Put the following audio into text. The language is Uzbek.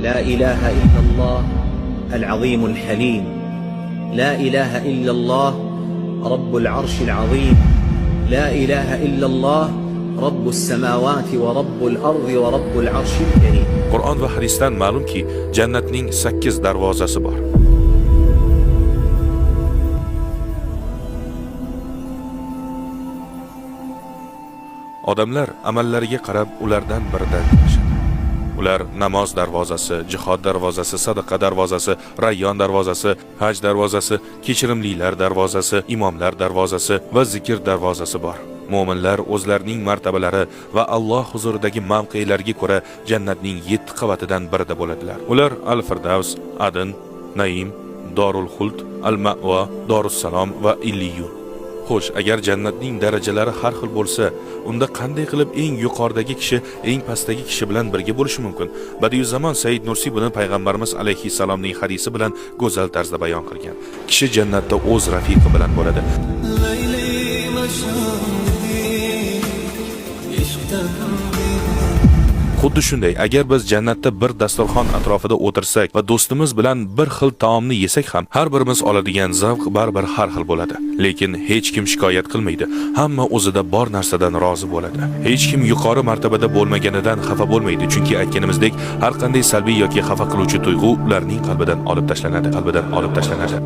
لا إله إلا الله العظيم الحليم لا إله إلا الله رب العرش العظيم لا إله إلا الله رب السماوات ورب الأرض ورب العرش الكريم. Qur'on va hadisdan ma'lumki, jannatning 8 darvozasi bor. Odamlar amallariga qarab ulardan biridan yashadi. Ular namoz darvozasi, jihod darvozasi, sadaqa darvozasi, rayyon darvozasi, haj darvozasi, kechirimlilar darvozasi, imomlar darvozasi va zikr darvozasi bor. Mo'minlar o'zlarining martabalari va Alloh huzuridagi mavqelariga ko'ra jannatning 7 qavatidan birida bo'ladilar. Ular Al-Firdavs, Adn, Naim, Dorul Xuld, Al-Ma'va, Dorus Salom va Illiyun. Xo'sh, agar jannatning darajalari har xil bo'lsa, unda qanday qilib eng yuqoridagi kishi eng pastdagi kishi bilan birga bo'lishi mumkin? Badiuzzamon Said Nursi buni payg'ambarimiz alayhissalomning hadisi bilan go'zal tarzda bayon qilgan. Kishi jannatda o'z rafiqi bilan bo'ladi. Xuddi shunday, agar biz jannatda bir dasturxon atrofida o'tirsak va do'stimiz bilan bir xil taomni yesak ham, har birimiz oladigan zavq baribir har xil bo'ladi. Lekin hech kim shikoyat qilmaydi. Hamma o'zida bor narsadan rozi bo'ladi. Hech kim yuqori martabada bo'lmaganidan xafa bo'lmaydi, chunki aytganimizdek, har qanday salbiy yoki xafa qiluvchi tuyg'u ularning qalbidan olib tashlanadi.